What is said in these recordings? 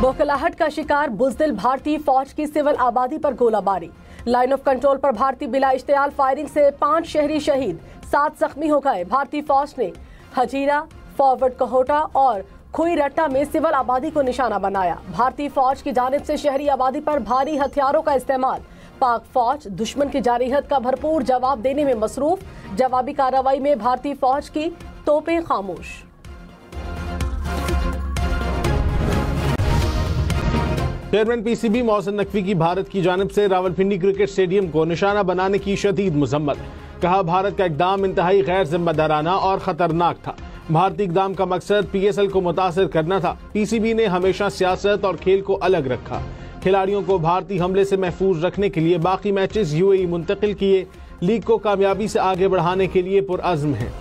बौखलाहट का शिकार बुज़दिल भारतीय फौज की सिविल आबादी पर गोलाबारी। लाइन ऑफ कंट्रोल पर भारतीय बिला इश्तियाल फायरिंग से 5 शहरी शहीद, 7 जख्मी हो गए। भारतीय फौज ने हजीरा, फॉरवर्ड कहोटा और खुईरट्टा में सिविल आबादी को निशाना बनाया। भारतीय फौज की जानिब से शहरी आबादी पर भारी हथियारों का इस्तेमाल। पाक फौज दुश्मन की जारहियत का भरपूर जवाब देने में मसरूफ। जवाबी कार्रवाई में भारतीय फौज की तोपें खामोश। चेयरमैन पीसीबी मोहसिन नकवी की भारत की जानिब से रावलपिंडी क्रिकेट स्टेडियम को निशाना बनाने की शदीद मजम्मत। कहा, भारत का इकदाम इंतहाई गैर जिम्मेदाराना और खतरनाक था। भारतीय इकदाम का मकसद पीएसएल को मुतासिर करना था। पीसीबी ने हमेशा सियासत और खेल को अलग रखा। खिलाड़ियों को भारतीय हमले से महफूज रखने के लिए बाकी मैचेस यूएई मुंतकिल किए। लीग को कामयाबी से आगे बढ़ाने के लिए पुरअज़्म है।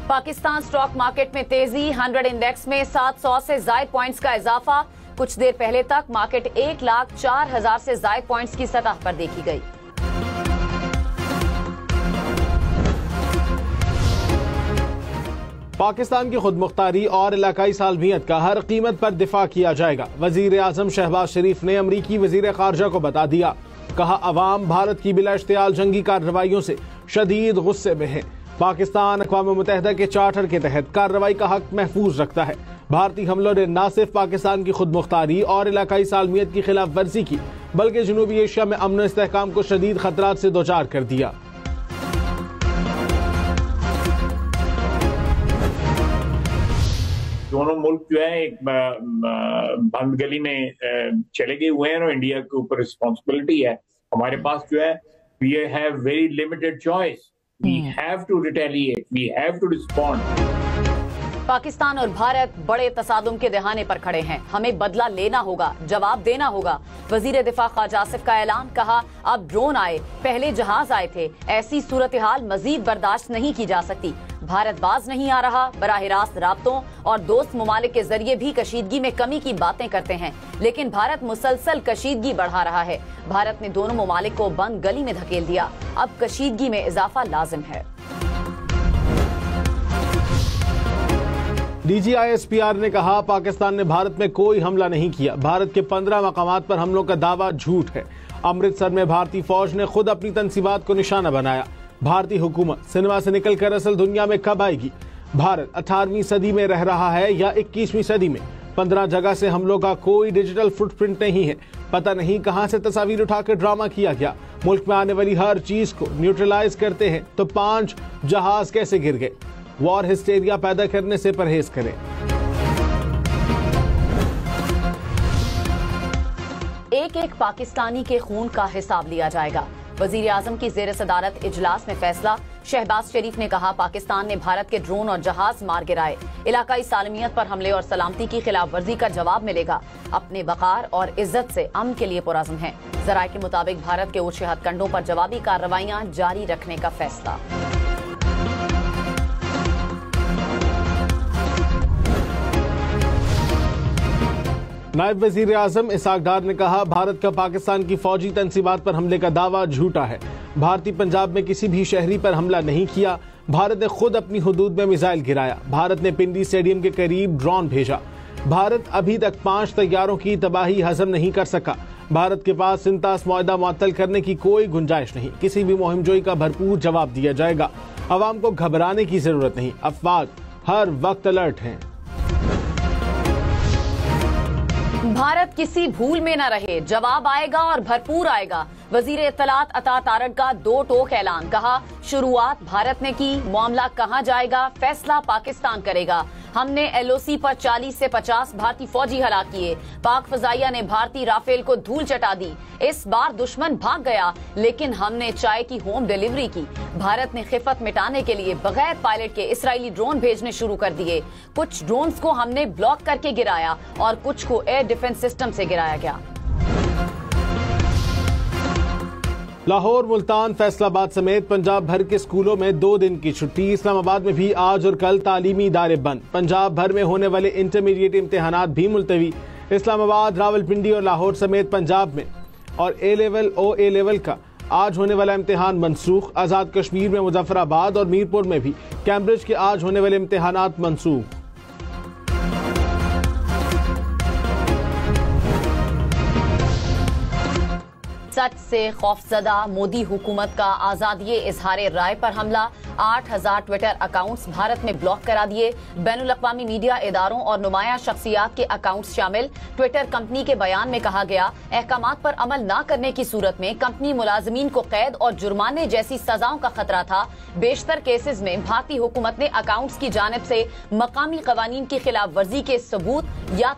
पाकिस्तान स्टॉक मार्केट में तेजी। 100 इंडेक्स में 700 से ज़ायद पॉइंट्स का इजाफा। कुछ देर पहले तक मार्केट 1,04,000 से ज़ायद पॉइंट्स की सतह पर देखी गई। पाकिस्तान की खुदमुख्तारी और इलाकाई सालमियत का हर कीमत पर दिफा किया जाएगा। वजीर आजम शहबाज शरीफ ने अमरीकी वजीर खारजा को बता दिया। कहा, अवाम भारत की बिला इश्तियाल जंगी कार्रवाइयों से शदीद गुस्से में है। पाकिस्तान अक़वाम मुत्तहिदा के चार्टर के तहत कार्रवाई का हक महफूज रखता है। भारतीय हमलों ने न सिर्फ पाकिस्तान की खुदमुख्तारी और इलाकाई सालमियत की खिलाफ वर्जी की, बल्कि जनूबी एशिया में अमन इस्तेहकाम को शदीद खतरात से दोचार कर दिया। दोनों मुल्क जो है एक बंद गली में चले गए हुए हैं और इंडिया के ऊपर रिस्पॉन्सिबिलिटी है। हमारे पास जो है we have very limited choice. We have to retaliate. We have to respond. Pakistan और भारत बड़े तसादुम के दहाने पर खड़े हैं। हमें बदला लेना होगा, जवाब देना होगा। वजीर दिफा ख्वाजा आसिफ का ऐलान। कहा, अब ड्रोन आए, पहले जहाज आए थे। ऐसी सूरत हाल मजीद बर्दाश्त नहीं की जा सकती। भारत बाज नहीं आ रहा। बराह रास्त राब्तों और दोस्त ममालिक के जरिए भी कशीदगी में कमी की बातें करते हैं, लेकिन भारत मुसलसल कशीदगी बढ़ा रहा है। भारत ने दोनों ममालिक को बंद गली में धकेल दिया। अब कशीदगी में इजाफा लाजिम है। DGISPR ने कहा, पाकिस्तान ने भारत में कोई हमला नहीं किया। भारत के 15 मकामात पर हमलों का दावा झूठ है। अमृतसर में भारतीय फौज ने खुद अपनी तनसीबात को निशाना बनाया। भारतीय हुकूमत सिनेमा से निकलकर असल दुनिया में कब आएगी? भारत 18वीं सदी में रह रहा है या 21वीं सदी में? 15 जगह से हमलों का कोई डिजिटल फुटप्रिंट नहीं है। पता नहीं कहां से तस्वीर उठाकर ड्रामा किया गया। मुल्क में आने वाली हर चीज को न्यूट्रलाइज करते हैं तो 5 जहाज कैसे गिर गए? वॉर हिस्टेरिया पैदा करने से परहेज करें। एक पाकिस्तानी के खून का हिसाब लिया जाएगा। वजीर आजम की जेर सदारत इजलास में फैसला। शहबाज शरीफ ने कहा, पाकिस्तान ने भारत के ड्रोन और जहाज मार गिराए। इलाकाई सालमियत पर हमले और सलामती की खिलाफ वर्जी का जवाब मिलेगा। अपने वकार और इज्जत से अमन के लिए पुरअज़्म है। जराये के मुताबिक भारत के ऊंचे हथकंडों पर जवाबी कार्रवाइयां जारी रखने का फैसला। नायब वजीर आजम इसहाक डार ने कहा, भारत का पाकिस्तान की फौजी तनसीबात पर हमले का दावा झूठा है। भारतीय पंजाब में किसी भी शहरी पर हमला नहीं किया। भारत ने खुद अपनी हुदूद में मिसाइल गिराया। भारत ने पिंडी स्टेडियम के करीब ड्रोन भेजा। भारत अभी तक 5 तैयारों की तबाही हजम नहीं कर सका। भारत के पास सिंतास मुआहदा मुअत्तल करने की कोई गुंजाइश नहीं। किसी भी मुहिमजोई का भरपूर जवाब दिया जाएगा। अवाम को घबराने की जरूरत नहीं। अफवाज हर वक्त अलर्ट हैं। भारत किसी भूल में न रहे, जवाब आएगा और भरपूर आएगा। वजीर इत्तलात अता तारक का 2 टोक ऐलान। कहा, शुरुआत भारत ने की, मामला कहां जाएगा फैसला पाकिस्तान करेगा। हमने LOC पर 40 से 50 भारतीय फौजी हलाक किए। पाक फजाइया ने भारतीय राफेल को धूल चटा दी। इस बार दुश्मन भाग गया, लेकिन हमने चाय की होम डिलीवरी की। भारत ने खिफत मिटाने के लिए बगैर पायलट के इजरायली ड्रोन भेजने शुरू कर दिए। कुछ ड्रोन्स को हमने ब्लॉक करके गिराया और कुछ को एयर डिफेंस सिस्टम से गिराया गया। लाहौर, मुल्तान, फैसलाबाद समेत पंजाब भर के स्कूलों में 2 दिन की छुट्टी। इस्लामाबाद में भी आज और कल तालीमी इदारे बंद। पंजाब भर में होने वाले इंटरमीडिएट इम्तिहानात भी मुलतवी। इस्लामाबाद, रावलपिंडी और लाहौर समेत पंजाब में और A लेवल, OA लेवल का आज होने वाला इम्तिहान मनसूख। आजाद कश्मीर में मुजफ्फराबाद और मीरपुर में भी कैम्ब्रिज के आज होने वाले इम्तिहानात मनसूख। सच से खौफजदा मोदी हुकूमत का आजादी इजहार राय पर हमला। 8000 ट्विटर अकाउंट्स भारत में ब्लॉक करा दिए। बैनुल अक़वामी मीडिया इदारों और नुमाया शख्सियात के अकाउंट्स शामिल। ट्विटर कंपनी के बयान में कहा गया, अहकामात पर अमल न करने की सूरत में कंपनी मुलाजमीन को कैद और जुर्माने जैसी सजाओं का खतरा था। बेशतर केसेस में भारतीय हुकूमत ने अकाउंट्स की जानिब से मकामी कवानीन की खिलाफ वर्जी के सबूत या